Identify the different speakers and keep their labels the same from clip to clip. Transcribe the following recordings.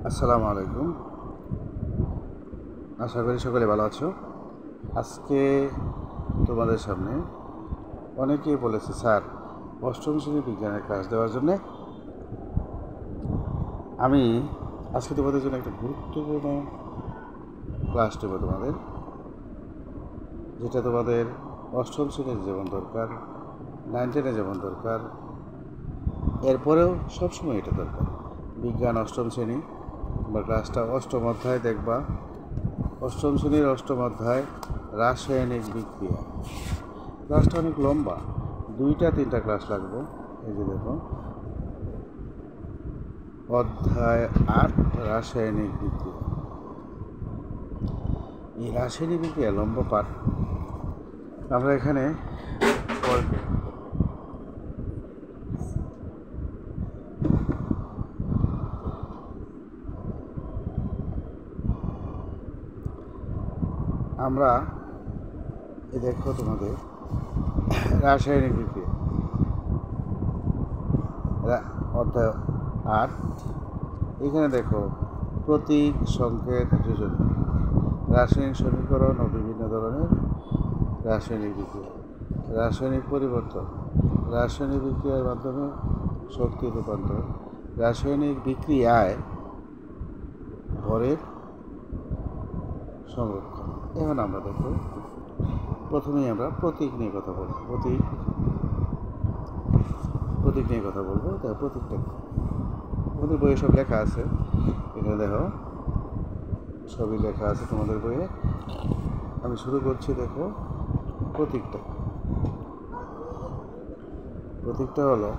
Speaker 1: আসসালামু আলাইকুম। আশা করি সকলে ভালো আছো। আজকে তোমাদের সামনে অনেকেই বলেছে স্যার অষ্টম শ্রেণী বিজ্ঞানের ক্লাস দেওয়ার জন্যে। আমি আজকে তোমাদের জন্য একটা গুরুত্বপূর্ণ ক্লাস দেবো তোমাদের, যেটা তোমাদের অষ্টম শ্রেণীর যেমন দরকার, 9-10 যেমন দরকার, এরপরেও সবসময় এটা দরকার। বিজ্ঞান অষ্টম শ্রেণী বা ক্লাসটা অষ্টম অধ্যায় দেখবা। অষ্টম শ্রেণীর অষ্টম অধ্যায় রাসায়নিক বিক্রিয়া। ক্লাসটা অনেক লম্বা, 2-3টা ক্লাস লাগবে। এই যে দেখো, অধ্যায় 8 রাসায়নিক বিক্রিয়া। এই রাসায়নিক বিক্রিয়া লম্বা পাঠ। আমরা এখানে আমরা দেখো তোমাদের রাসায়নিক বিক্রিয়া অধ্যায় 8। এখানে দেখো প্রতীক, সংকেত, যোজন, রাসায়নিক সমীকরণ ও বিভিন্ন ধরনের রাসায়নিক বিক্রিয়া, রাসায়নিক পরিবর্তন, রাসায়নিক বিক্রিয়ার মাধ্যমে শক্তি রূপান্তর, রাসায়নিক বিক্রিয়ায় ভরের সংরক্ষণ। এখন আমরা দেখো, প্রথমেই আমরা প্রতীক নিয়ে কথা বলবো। প্রতীক নিয়ে কথা বলবো। তাই প্রতীকটা তোমাদের বইয়ে সব লেখা আছে। এখানে দেখো সবই লেখা আছে তোমাদের বইয়ে। আমি শুরু করছি। দেখো প্রতীকটা হলো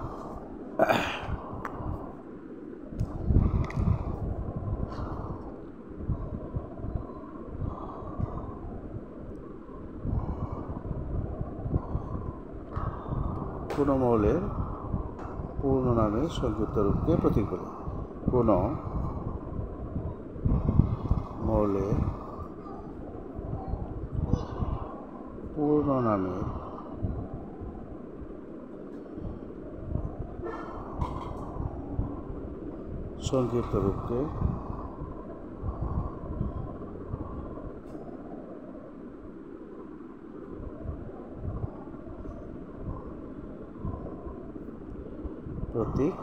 Speaker 1: কোনো মৌলের পূর্ণ নামের সংক্ষিপ্ত রূপকে প্রতীক বলে। কোনো মৌলের পূর্ণ নামের সংক্ষিপ্ত রূপকে প্রতীক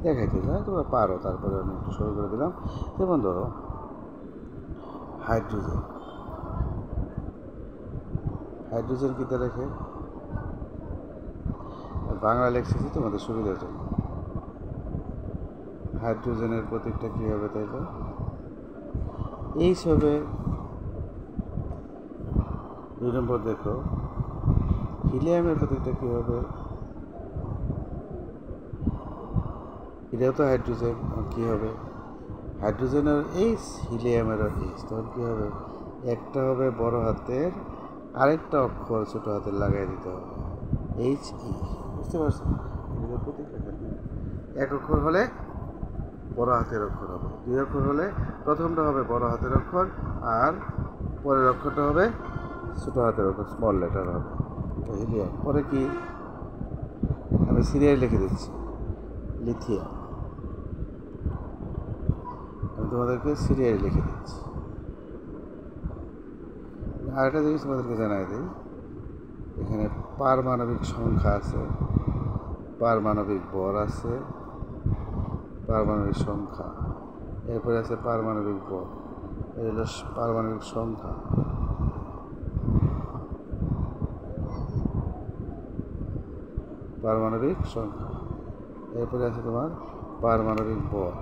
Speaker 1: দেখাইতে যায়। তোমরা পারো, তারপরে আমি একটু শুরু করে দিলাম। যেমন ধরো হাইড্রোজেন কিতে লেখে, বাংলা লেখছি তোমাদের সুবিধার জন্য। হাইড্রোজেনের প্রতীকটা কী হবে তাইলে? এই সবে 2 নম্বর দেখো, হিলিয়ামের প্রতীকটা কী হবে? এটাও তো হাইড্রোজেন, কী হবে? হাইড্রোজেনের এইচ, হিলিয়ামেরও এইচ। তখন কী হবে? একটা হবে বড় হাতের, আরেকটা অক্ষর ছোটো হাতের লাগাই দিতে হবে, এইচ ই। বুঝতে পারছো? প্রতীক এক অক্ষর হলে বড় হাতের অক্ষর হবে, 2 অক্ষর হলে প্রথমটা হবে বড় হাতের অক্ষর, আর পরের অক্ষরটা হবে ছোটো হাতের অক্ষর, স্মল লেটার হবে। হিলিয়াম। পরে কি আমি সিরিয়াল লিখে দিচ্ছি, লিথিয়াম। আমি তোমাদেরকে সিরিয়াল লিখে দিচ্ছি। আরেকটা জিনিস তোমাদেরকে জানাই দিই, এখানে পারমাণবিক সংখ্যা আছে, পারমাণবিক ভর আছে, পারমাণবিক সংখ্যা, এরপরে আছে পারমাণবিক ভর, এর হলো পারমাণবিক সংখ্যা। পারমাণবিক সংখ্যা, এরপরে আছে তোমার পারমাণবিক ভর,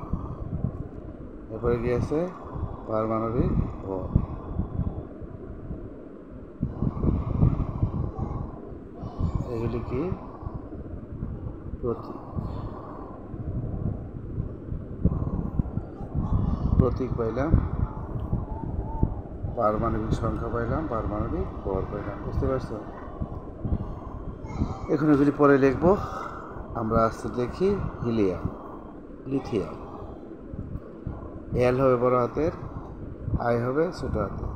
Speaker 1: এরপরে কি আছে? পারমাণবিক ভর। এগুলি কি? প্রতীক পাইলাম, পারমাণবিক সংখ্যা পাইলাম, পারমাণবিক ভর পাইলাম। বুঝতে পারছো? এখন এগুলি পরে লিখবো। আমরা আস্তে লিখি হিলিয়াম, লিথিয়াম। এল হবে বড় হাতের, আই হবে ছোট হাতের,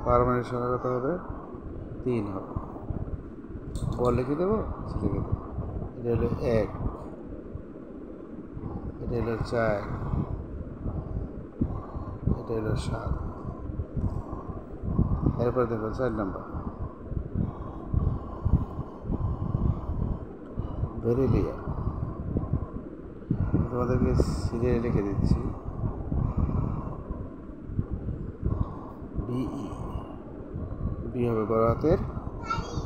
Speaker 1: পারমাণবিক সংখ্যা কত হবে? 3 হবে। ভর লিখে দেবো, লিখে দেবো। এটা হলো 1, এটা হলো 4, এটা হলো 7। এরপর দেখো 4 নাম্বার বেরিলিয়াম। তোমাদেরকে সিরিয়ালে লিখে দিচ্ছি, বিই। বি হবে বড় হাতের,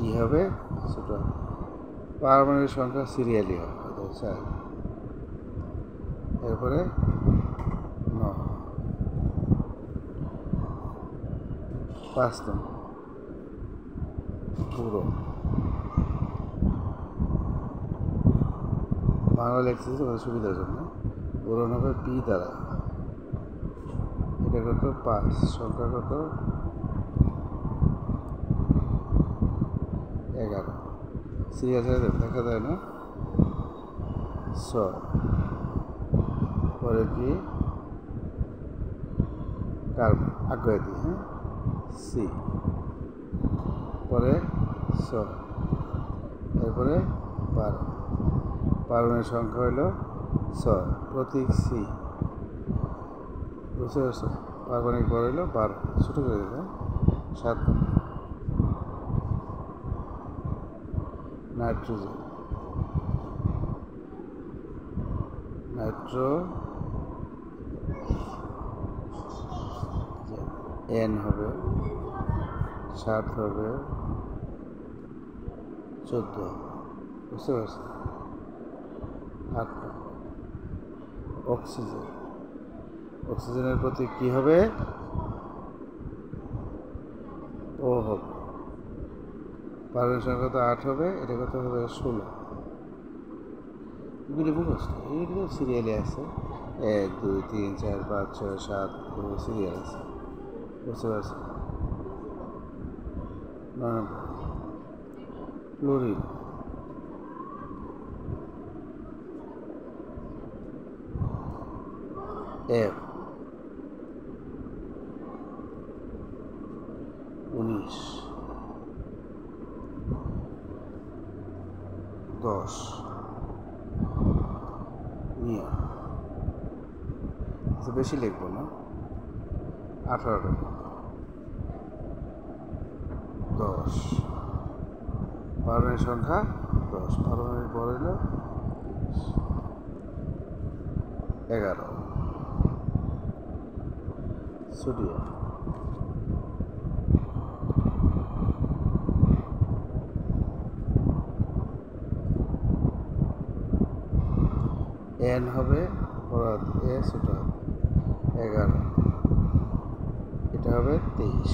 Speaker 1: ই হবে ছোট হাতের। পারমাণবিক সংখ্যা সিরিয়ালি হবে 4। এরপরে 9, 5 নম্বর পুরো বাংলা লিখছি তোমাদের সুবিধার জন্য। পূরণ হবে পি দ্বারা। এটা কত? 5। সংখ্যা কত? 11। সিরিয়াল ছেড়ে দেবে, দেখা যায় না। 6 পরে কি? কার্বন আগ্রহ দিই, হ্যাঁ, সি পরে 6। এরপরে 12। পারমাণবিক সংখ্যা হইল 6, প্রতীক সি। বুঝতে পারছো? পারমাণবিক বড় হইল 12, ছোটো করে দেবে। 7 নাইট্রোজেন। নাইট্রো এন হবে 7 হবে 14 হবে। বুঝতে পারছো? 8 অক্সিজেন। অক্সিজেনের প্রতীক কি হবে? ও হবে। পারমাণবিক সংখ্যা কত? 8 হবে। এটা কত হবে? 16। এগুলি মুখস্থ, এইগুলো সিরিয়ালে আছে। 1, 2, 3, 4, 5, 6, 7 এগুলো সিরিয়াল আছে। বুঝতে পারছি? 9 নম্বর ক্লোরিন। F 19, 10 নিয়ন। বেশি লিখবো না, 18 10। পারমাণবিক সংখ্যা 10, পারমাণবিক বড় হইল 11। সোডিয়াম। এন হবে বড় হাত, এ ছোট হাত, 11। এটা হবে 23।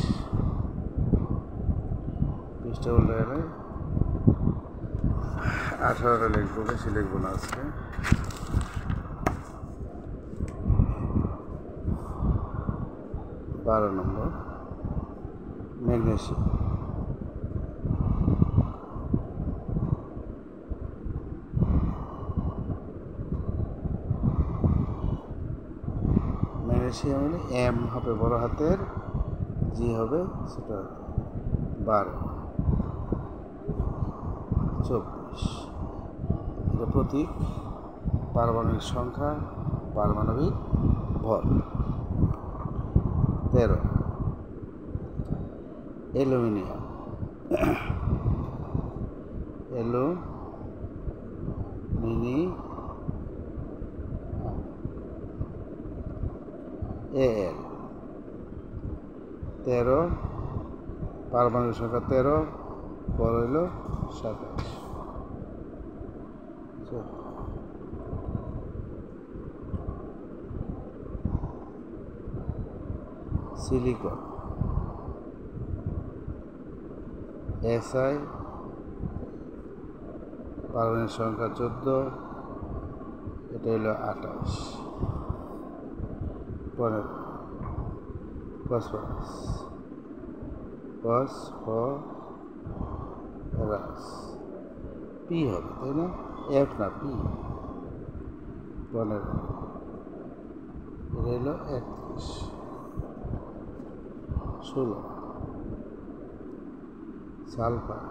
Speaker 1: পৃষ্ঠা উল্টে গেলে 18 লিখবো, বেশি লিখবো না আজকে। 12 নম্বর ম্যাগনেসিয়াম। ম্যাগনেসিয়াম হলে এম হবে বড় হাতের, জি হবে ছোট হাতের। 12, 24। এটা প্রতীক, পারমাণবিক সংখ্যা, পারমাণবিক ভর। 13 অ্যালুমিনিয়াম। এল 13, পারমাণবিক সংখ্যা 13, বড় হইল 27। সিলিকন। SI, পারমাণবিক সংখ্যা 14, এটা হলো 28। 15 ফসফরাস। ফসফরাস পি হবে, তাই না? এফ না, পি। 15, এটা হলো 31। 16 সালফার।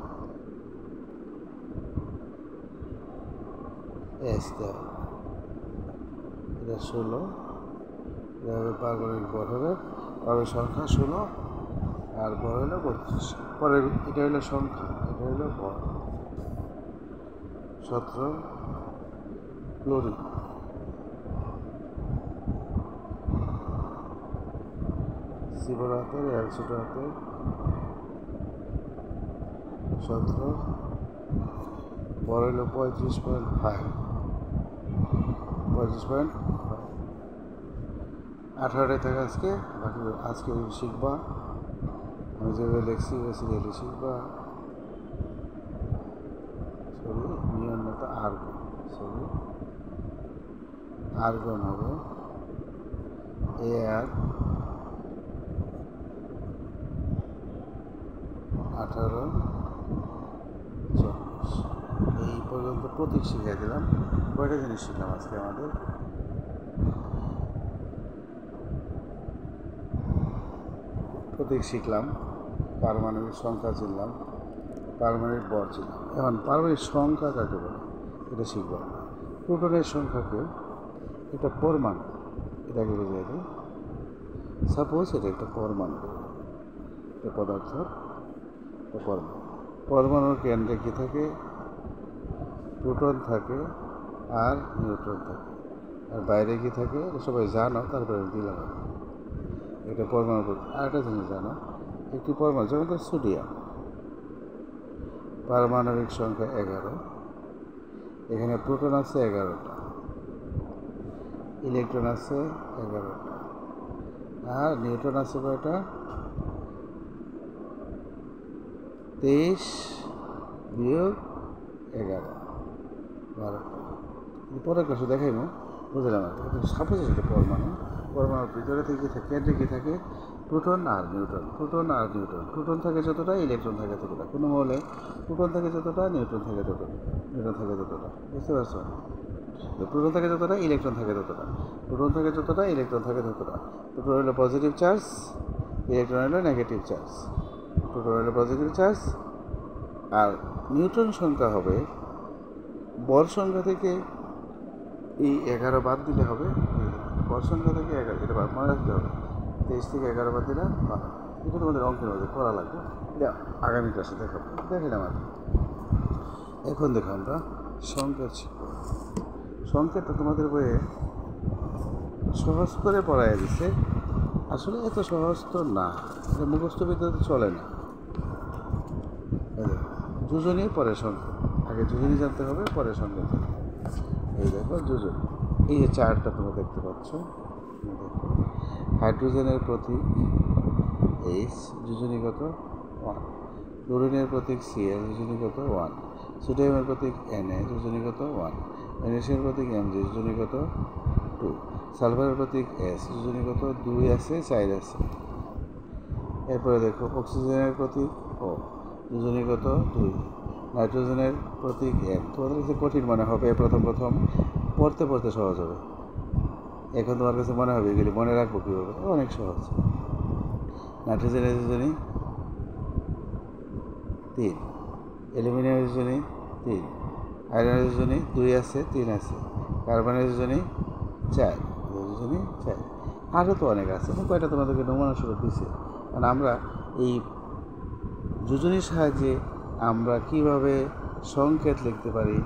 Speaker 1: এস দেওয়া, এটা 16, এটা হবে পারমাণবিক ভর হবে, পারমাণবিক সংখ্যা 16 আর ভর হলো 32। পরের এটা হলো সংখ্যা, এটা হলো ভর। 17 ক্লোরিন, সি বড় হাতের এল ছোট হাতের 17, ভর হলো 35.5, 35.5। 18টাই থাকে আজকে, বাকি আজকে শিখবা, আমি যেভাবে লিখছি বেসিক্যালি শিখবা। সরি নিয়ন না তো আর্গন, সরি আর্গন হবে AR 18 40। এই পর্যন্ত প্রতীক শিখিয়ে দিলাম। কয়টা জিনিস শিখলাম আজকে আমাদের? প্রতীক শিখলাম, পারমাণবিক সংখ্যা চিনলাম, পারমাণবিক ভর চিনলাম। এখন পারমাণবিক সংখ্যা কাকে বলে এটা শিখব আমরা। প্রোটনের সংখ্যাকে, এটা পরমাণু, এটাকে বুঝিয়ে দিই। সাপোজ এটা একটা পরমাণু, এটা পদার্থ, এটা পরমাণু। পরমাণুর কেন্দ্রে কী থাকে? প্রোটন থাকে আর নিউট্রন থাকে, আর বাইরে কি থাকে সবাই জানো, তারপরে দিলাম। এটা পরমাণু। আরেকটা জিনিস জানো, একটি পরমাণু যেমন সোডিয়াম, পারমাণবিক সংখ্যা 11, এখানে প্রোটন আছে 11টা, ইলেকট্রন আছে 11টা, আর নিউট্রন আছে কয়টা? 23 বিয়োগ 11, 12টা। পরের ক্লাসে দেখাইব, বুঝলাম। সাপোজ এটা পরমাণু, পরমাণুর ভিতরে থেকে কেন্দ্রে কী থাকে? প্রোটন আর নিউট্রন, প্রোটন আর নিউট্রন। প্রোটন থাকে যতটা, ইলেকট্রন থাকে ততটা। কোনো মৌলে প্রোটন থাকে যতটা, নিউট্রন থাকে ততটা, নিউট্রন থাকে ততটা। বুঝতে পারছো? প্রোটন থাকে যতটা, ইলেকট্রন থাকে ততটা, প্রোটন থাকে যতটা, ইলেকট্রন থাকে ততটা। প্রোটন হলো পজিটিভ চার্জ, ইলেকট্রন হলো নেগেটিভ চার্জ। প্রোটন হলো পজিটিভ চার্জ, আর নিউট্রন সংখ্যা হবে বর সংখ্যা থেকে এই 11 বাদ দিলে হবে। বর সংখ্যা থেকে 11, এটা মনে রাখতে হবে। 23 থেকে 11 বাদ দিলে 12। এটা তোমাদের অঙ্কের মধ্যে করা লাগবে, এটা আগামী ক্লাসে দেখাবো। দেখিলাম আর এখন দেখো আমরা সংকেত শিখব। সংকেতটা তোমাদের বইয়ে সহজ করে পড়ায় দিচ্ছে, আসলে এত সহজ তো না, এটা মুখস্থ বিদ্যাতে চলে না। যোজনী পরে সংকেত, আগে যোজনী জানতে হবে, পরে সংকেত জানতে হবে। এই দেখো যোজন, এই যে চারটা তোমরা দেখতে পাচ্ছ, হাইড্রোজেনের প্রতীক H, যোজনীগত 1, ক্লোরিনের প্রতীক Cl, যোজনীগত 1, সোডিয়ামের প্রতীক Na, যোজনীগত 1, ম্যাগনেসিয়ামের প্রতীক Mg, যোজনীগত 2, সালফারের প্রতীক S, যোজনীগত 2 আছে, 4 আছে। এরপরে দেখো অক্সিজেনের প্রতীক O, যোজনীগত 2, নাইট্রোজেনের প্রতীক M। তোমাদের কাছে কঠিন মনে হবে প্রথম পড়তে পড়তে সহজ হবে। এখন তোমার কাছে মনে হবে এগুলি মনে রাখবো কীভাবে, অনেক সহজ। নাইট্রোজেনের যোজনী 3, অ্যালুমিনিয়ামের যোজনী 3, আয়রনের যোজনী 2 আছে, 3 আছে, কার্বনের যোজনী 4, যোজনী 4। আরও তো অনেক আছে, কয়টা তোমাদেরকে নমুনা স্বরূপ দিচ্ছে। কারণ আমরা এই যোজনীর সাহায্যে আমরা কিভাবে সংকেত লিখতে পারি,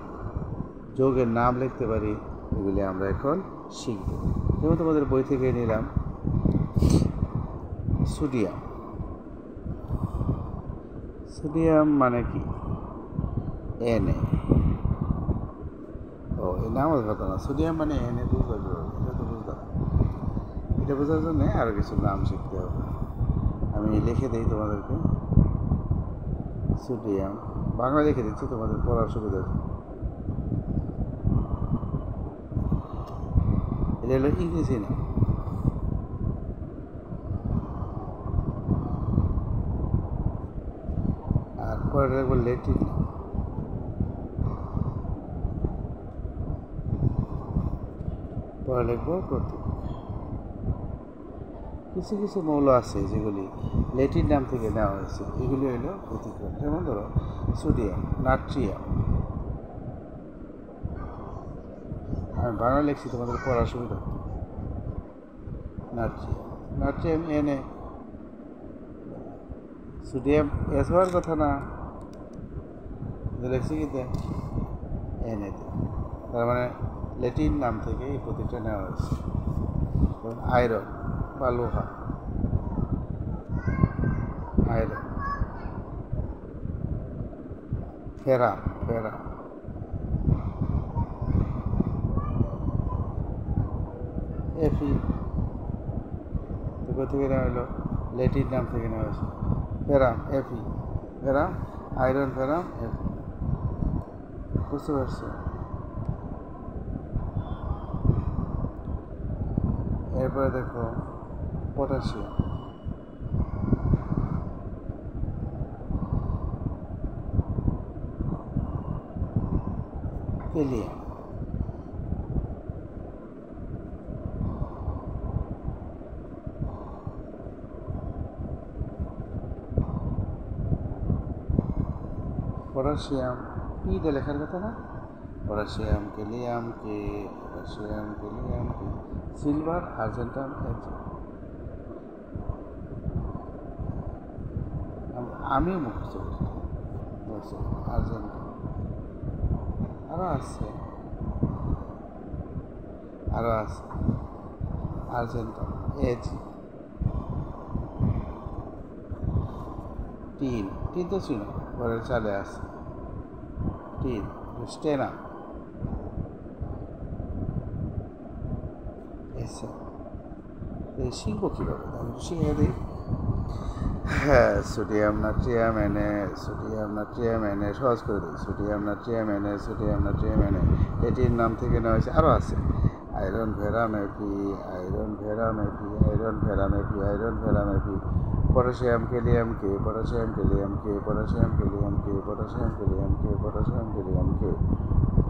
Speaker 1: যৌগের নাম লিখতে পারি, এগুলি আমরা এখন শিখব। যেমন তোমাদের বই থেকে নিলাম সোডিয়াম। সোডিয়াম মানে কি? Na। ও এই নাম কথা না, সোডিয়াম মানে Na, বুঝতে এটা তো বুঝলাম। এটা বোঝার জন্য আরও কিছু নাম শিখতে হবে। আমি লিখে দিই তোমাদেরকে, সোডিয়াম বাংলা লিখে দিচ্ছি তোমাদের পড়ার সুবিধার জন্য। এটা হলো ইংরেজি নাম। আর পরে লিখবো ল্যাটিন নাম। পরে লিখবো প্রতীক। কিছু কিছু মৌল আছে যেগুলি ল্যাটিন নাম থেকে নেওয়া হয়েছে, এগুলি হলো প্রতীক। যেমন ধরো সোডিয়াম, নাট্রিয়াম, আমি বাংলা লিখছি তোমাদের পড়ার সুবিধা। নাট্রিয়াম, নাট্রিয়াম এনে, সোডিয়াম এস হওয়ার কথা না, লিখছি কি এনে, তার মানে ল্যাটিন নাম থেকে এই প্রতীকটা নেওয়া হয়েছে। যেমন আয়রন বা লোহা, আয়রন, ফেরাম, ফেরাম, এফি তো থেকে নেওয়া হলো, ল্যাটিন নাম থেকে নেওয়া হয়েছে। Ferrum, FE, ferrum, iron, ferrum, FE. বুঝতে পারছো? এরপরে দেখো পটাশিয়াম, হিলিয়াম, পটাশিয়াম পিতে লেখার কথা না, potassium, kalium K, potassium, kalium K, silver, Argentum, আমিও মুখস্থ করছি আর্জেন্টাম। আরও আছে, আরও আছে, আর্জেন্টাম, এজ, টিন, টিন তো ছিল ঘরের চালে আছে, টিন, স্টেনা, এসে শিখবো কীভাবে, আমি শিখে দিই। হ্যাঁ, sodium natrium NA, sodium natrium এনে, সহজ করে দিই, sodium natrium NA, sodium natrium এনে, এটির নাম থেকে নেওয়া হয়েছে। আরও আছে, iron, ferrum, FE, iron, ferrum, FE, iron, ferrum, FE, iron, ferrum, FE, potassium, kalium K, potassium, kalium K, potassium, kalium K, potassium, kalium K, potassium, kalium K,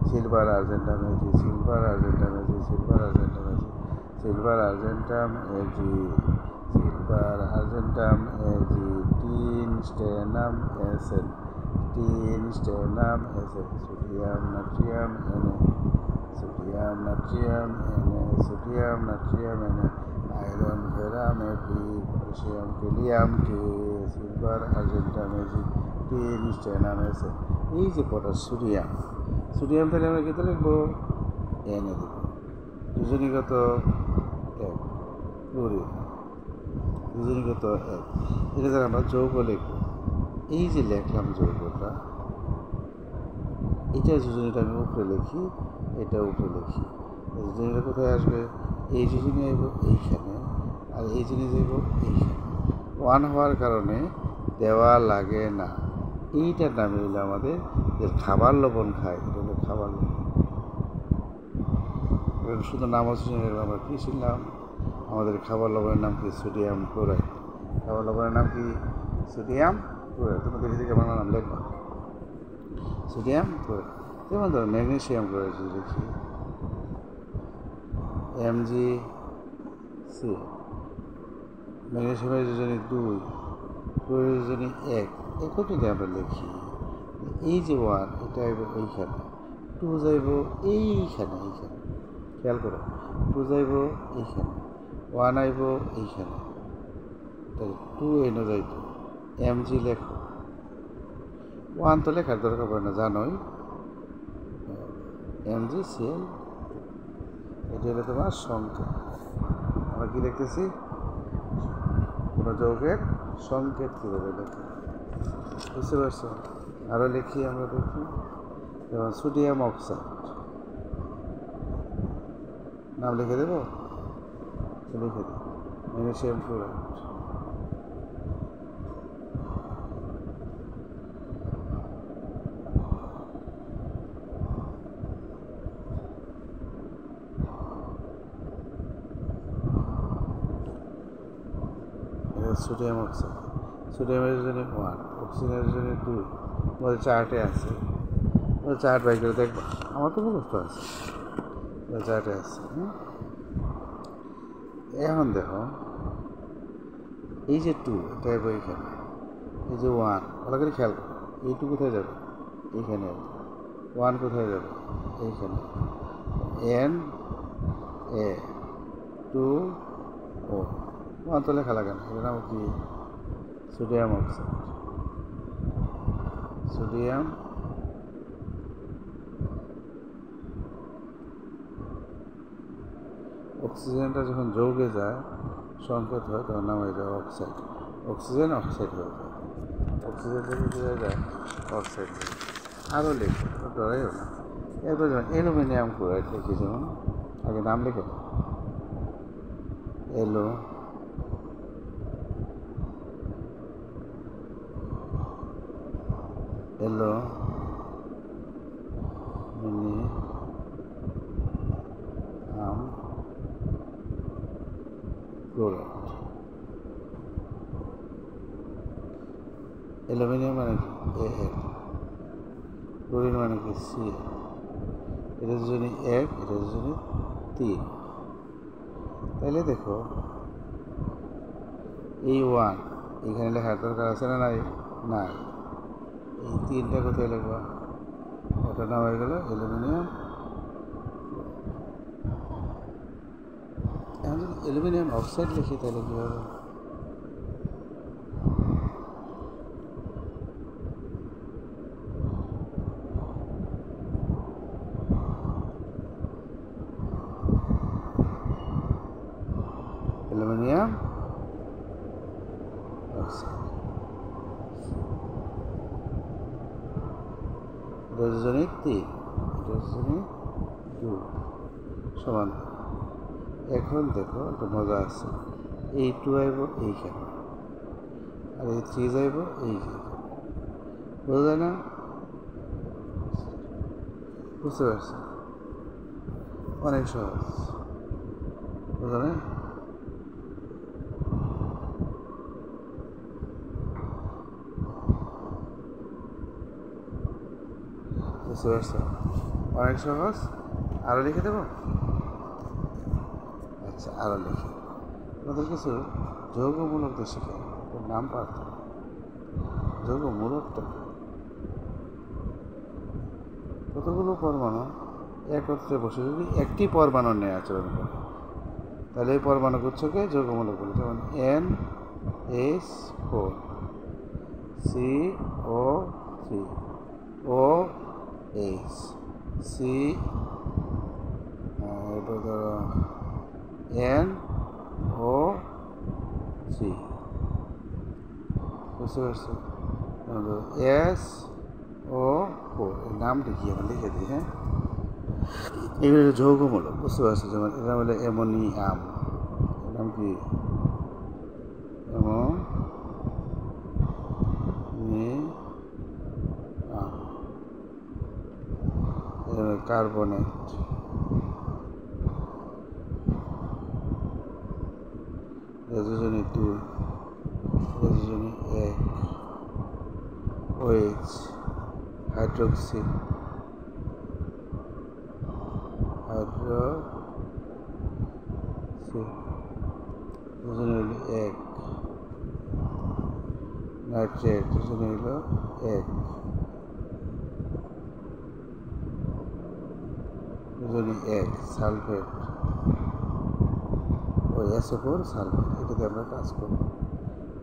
Speaker 1: silver, argentum, AG, silver, argentum, AG, silver, argentum, AG, silver, argentum, AG, silver, argentum, AG, tin, stannum, SN, tin, stannum, SN, sodium natrium NA, sodium natrium NA, sodium natrium NA, iron, ferrum, FE, potassium, kalium K, silver, argentum, AG, tin, stannum, SN. এই যে sodium, sodium তাহলে আমরা কীতে লিখবো, এনে দেব, যোজনীগত এক, chlorine, যোজনীগত এক, এটা দ্বারা আমরা যৌগ লিখব। এই যে লেখলাম যৌগটা, এটা যোজনীটা আমি উপরে লিখি, এটা উপরে লিখি, যোজনীটা কোথায় আসবে, এই যোজনী আইব এইখানে, আর এই জিনিস আইব এইখানে, ওয়ান হওয়ার কারণে দেওয়া লাগে না। এইটার নামে হলো আমাদের যে খাবার লবণ খায়, এটা হলো খাবার লবণ। শুধু নাম হচ্ছে, আমরা কী শুনলাম, আমাদের খাবার লবণের নাম কি, সোডিয়াম ক্লোরাইড। খাবার লবণের নাম কি, সোডিয়াম ক্লোরাইড। তোমরা দেখে দেখে বাংলা নাম লেখবা, সোডিয়াম ক্লোরাইড। যেমন ধরো ম্যাগনেশিয়াম ক্লোরাইড যদি লিখি, MgC, ম্যাগনেশিয়ামের যোজনী 2, ক্লোরাইডের যোজনী 1, একও যদি আমরা লিখি, এই যে 1 এটা আইব এইখানে, 2 যাইব এইখানে, এইখানে খেয়াল করো, 2 যাইব এইখানে, 1 আইব এইখানে, তাই 2 এনে যাইব, Mg লেখো, 1 তো লেখার দরকার পড়ে না, জানোই, MgCl, এটি হলো তোমার সংকেত। আমরা কি লিখতেছি, কোনো যৌগের সংকেত কীভাবে লেখো, বুঝতে পারছো? আরও লিখি, আমরা দেখি, যেমন সোডিয়াম অক্সাইড, নাম লিখে দেবো, লিখে দিই, ম্যাগনেশিয়াম ক্লোরাইড, সোডিয়াম অক্সাইড, সোডিয়ামের জন্য 1, অক্সিজেনের জন্য 2, তোমাদের চার্টে আছে, চার্ট বাই করে দেখবা, আমার তো মুখস্থ আছে, চার্টে আছে। এখন দেখো, এই যে 2 এটা যাবো এইখানে, এই যে 1 ভালো করে খেয়াল করো, এই 2 কোথায় যাবে, এইখানে, 1 কোথায় যাবে, এইখানে, এন এ টু ও তো লেখা লাগে না, এর নাম কি? Sodium oxide. সোডিয়াম অক্সিজেনটা যখন যৌগে যায়, সংকেত হয়, তখন নাম হয়ে যায় অক্সাইড। অক্সিজেন অক্সাইড হয়ে যায়, অক্সিজেন থেকে কী হয়ে যায়? অক্সাইড। আরও লিখে ডরাইও না। এরপর যেমন অ্যালুমিনিয়াম ক্লোরাইড লিখি, যেমন আগে নাম লিখে দাও। এলো এলো মিনি আম ক্লোরাইড। অ্যালুমিনিয়াম মানে কি? এ, ক্লোরিন মানে কি? সি। এটা যদি 1, এটা যদি 3। তাহলে দেখো এই 1 এখানে লেখার দরকার আছে না? নাই, না। এই 3টা কোথায় লিখবা? ওটার নাম হয়ে গেল অ্যালুমিনিয়াম। এখন যদি অ্যালুমিনিয়াম অক্সাইড লিখি তাহলে কী হবে? Aluminium oxide. রাসায়নিক 3, রাসায়নিক 2 সমান। এখন দেখো একটা মজা আছে, এই 2 আইব এইখানে, আর এই 3 যাইব এইখানে। বোঝা যায় না? বুঝতে পারছি, অনেক সহজ। বোঝা না? বুঝতে পারছো? অনেক সহজ। আরও লিখে দেবো? আচ্ছা, আরও লিখে আমাদের কিছু যৌগমূলকদের শিখে নাম পারত। যৌগমূলকটা কতগুলো পরমাণু একত্রে বসে যদি একটি পরমাণু নিয়ে আচরণ করে, তাহলে এই পরমাণু গুচ্ছকে যৌগমূলক বলে। যেমন NH4 CO3 OH C, এরপর ধরো NO3। বুঝতে পারছো? SO4 এই নামটি কি আমরা লিখে দিই। হ্যাঁ, এগুলো যৌগমূলক। বুঝতে পারছো? যেমন এটা বলে অ্যামোনিয়াম, এর নাম কি? কার্বনেট, রাসায়নি 2, রাসায়নি 1 OH হাইড্রোক্সি, রাসায়নি হলো 1 নাইট্রেট, রাসায়নি হলো 1 রাসায়নি 1 সালফেট, ওই SO4 সালফেট। এটাতে আমরা কাজ করব।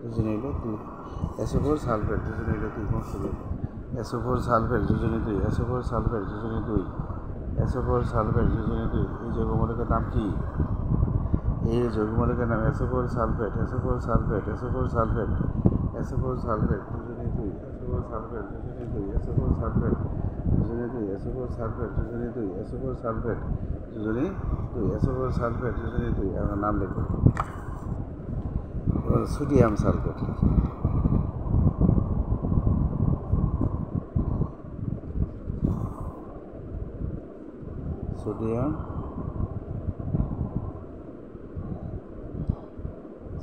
Speaker 1: রাসায়নি হলো 2 SO4 সালফেট, রাসায়নি হলো 2 SO4 সালফেট, রাসায়নি 2 SO4 সালফেট, রাসায়নি 2 SO4 সালফেট, রাসায়নি 2। এই যৌগমূলকের নাম কি? এই যৌগমূলকের নাম SO4 sulphate, SO4 sulphate, SO4 sulphate, SO4 sulphate, রাসায়নি 2 SO4 সালফেট, রাসায়নি 2 SO4 সালফেট, রাসায়নি 2 SO4 সালফেট, রাসায়নি 2 SO4 সালফেট, রাসায়নি 2 SO4 সালফেট, রাসায়নি 2। আমরা নাম লিখব। Sodium sulphate. Sodium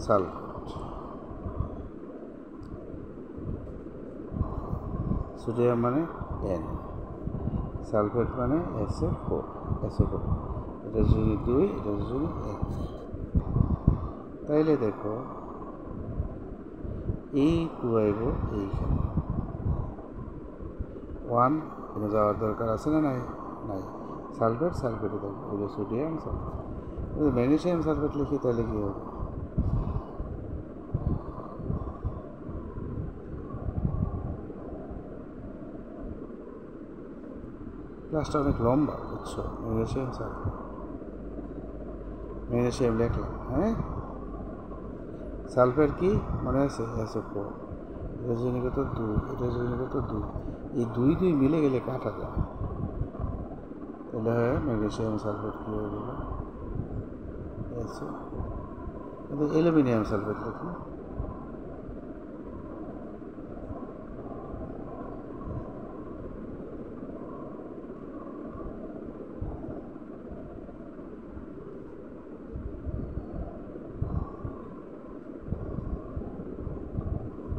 Speaker 1: sulphate, sodium মানে N, সালফেট মানে SO4, এটা যদি 2, এটা যদি 1। তাইলে দেখো এই 2 আইব এইখানে, 1 এখানে যাওয়ার দরকার আছে না? নাই, নাই। সালফেট সালফেটে থাকবে, ওই যে সোডিয়াম সালফেট। যদি ম্যাগনেসিয়াম সালফেট লিখি তাহলে কী হবে? ক্লাসটা অনেক লম্বা, বুঝছো? ম্যাগনেসিয়াম সালফেট, ম্যাগনেসিয়াম লিখলাম, হ্যাঁ। সালফেট কি মনে আছে? SO4, এটা জনিগত 2, এটা জনিগত 2, এই 2 মিলে গেলে কাটা যায়, তাহলে হয় ম্যাগনেসিয়াম সালফেট কী হয়ে গেল? SO, কিন্তু অ্যালুমিনিয়াম সালফেট লিখি।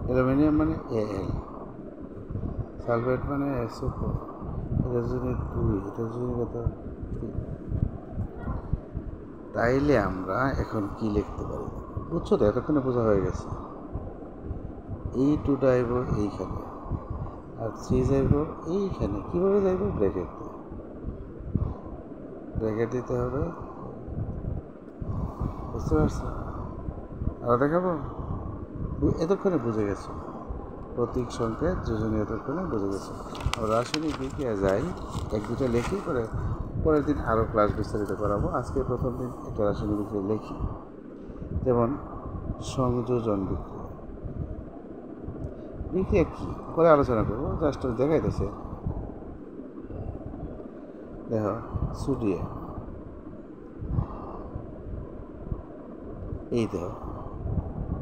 Speaker 1: অ্যালুমিনিয়াম মানে Al, সালফেট মানে SO4, এটা যদি 2, এটা যদি কত 3। তাইলে আমরা এখন কি লিখতে পারি? বুঝছো তো? এতক্ষণে বোঝা হয়ে গেছে। এই 2টা আইব এইখানে, আর 3 যাইব এইখানে। কীভাবে যাইব? ব্র্যাকেট দিয়ে, ব্র্যাকেট দিতে হবে, বুঝতে পারছো? আর দেখাবো? এতক্ষণে বুঝে গেছো প্রতীক সংকেত যোজনী, এতক্ষণে বুঝে গেছো। রাসায়নিক বিক্রিয়া যাই, 1-2টা লেখি, করে পরের দিন আরও ক্লাস বিস্তারিত করাবো। আজকে প্রথম দিন একটা রাসায়নিক বিক্রিয়া লেখি, যেমন সংযোজন বিক্রিয়া। বিক্রিয়া কী পরে আলোচনা করবো, জাস্ট দেখাইতেছে। দেখো, সোডিয়াম, এই দেখো,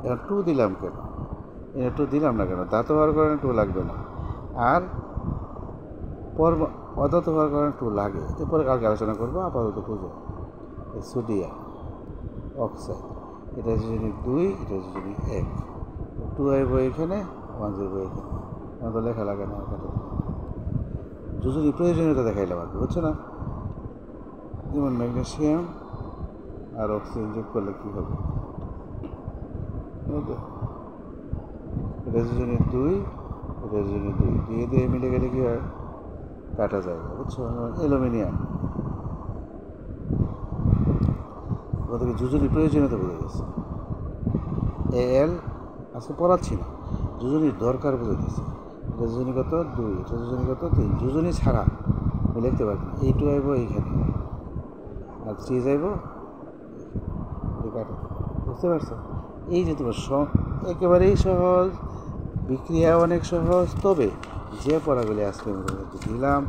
Speaker 1: এখন 2 দিলাম কেন? এটা 2 দিলাম না কেন? ধাতু হওয়ার কারণে 2 লাগবে না, আর অধাতু হওয়ার কারণে 2 লাগে। এরপরে কালকে আলোচনা করবো, আপাতত বুঝো। সোডিয়াম অক্সাইড, এটা যদি 2, এটা যদি 1, 2 আইব এখানে, 1 যাইব এখানে। আমাদের লেখা লাগে না, যদি প্রয়োজনীয়তা দেখাইলাম আর কি, বুঝছো না? যেমন ম্যাগনেসিয়াম আর অক্সিজেন যোগ করলে কী হবে? এটা যদি 2, এটা যদি 2, দিয়ে মিলে গেলে কি হয়? কাটা যায়, বুঝছো? অ্যালুমিনিয়াম, ওদেরকে যোজনী প্রয়োজনীয়তা বুঝে গেছে। Al আজকে পড়াচ্ছি না, যোজনীর দরকার বুঝে গেছে। এটা যোজনীগত 2, এটা যোজনীগত 3, যোজনী ছাড়া আমি লিখতে পারবো না। এই 2 আইব এইখানে, আর 3 যাইব, কাটা, বুঝতে পারছো? এই যে তোমার একেবারেই সহজ বিক্রিয়া, অনেক সহজ। তবে যে পড়াগুলি আজকে আমি তোমাদেরকে দিলাম,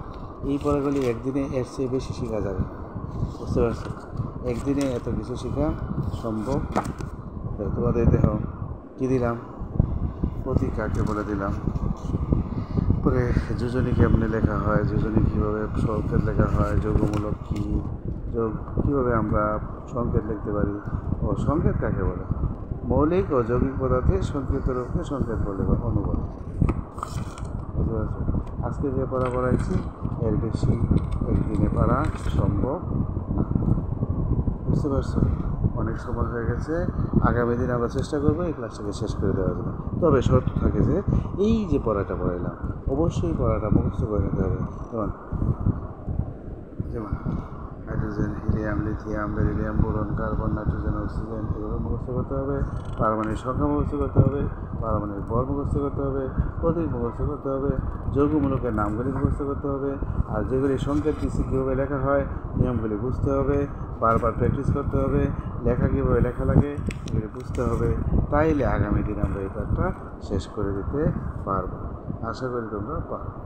Speaker 1: এই পড়াগুলি একদিনে এর চেয়ে বেশি শেখা যাবে, বুঝতে পারছো? একদিনে এত কিছু শেখা সম্ভব না। তোমাদের দেখো কী দিলাম, প্রতীক কাকে বলে দিলাম, পরে যোজনী কেমনে লেখা হয়, যোজনী কীভাবে সংকেত লেখা হয়, যৌগমূলক কী, কীভাবে আমরা সংকেত লিখতে পারি, ও সংকেত কাকে বলে, মৌলিক ও যৌগিক পদার্থের সংকেত রূপকে সংকেত বলে বা অনুবলে, বুঝতে পারছো? আজকে যে পড়াইছি এর বেশি একদিনে পড়া সম্ভব না, বুঝতে পারছো? অনেক সময় হয়ে গেছে। আগামী দিন আমরা চেষ্টা করবো এই ক্লাসটাকে শেষ করে দেওয়ার জন্য। তবে শর্ত থাকে যে এই যে পড়াটা পড়াইলাম, অবশ্যই পড়াটা মুখস্থ করে নিতে হবে। যেমন hydrogen, helium, lithium, beryllium, boron, carbon, nitrogen, oxygen, এগুলো মুখস্থ করতে হবে। পারমাণবিক সংখ্যা মুখস্থ করতে হবে, পারমাণবিক বল মুখস্থ করতে হবে, প্রতীক মুখস্থ করতে হবে, যৌগমূলকের নামগুলি মুখস্থ করতে হবে। আর যেগুলি সংকেত দিচ্ছি কীভাবে লেখা হয়, নিয়মগুলি বুঝতে হবে, বারবার প্র্যাকটিস করতে হবে, লেখা কীভাবে লেখা লাগে এগুলি বুঝতে হবে। তাইলে আগামী দিন আমরা এই পাঠটা শেষ করে দিতে পারবো। আশা করি তোমরা পারবে।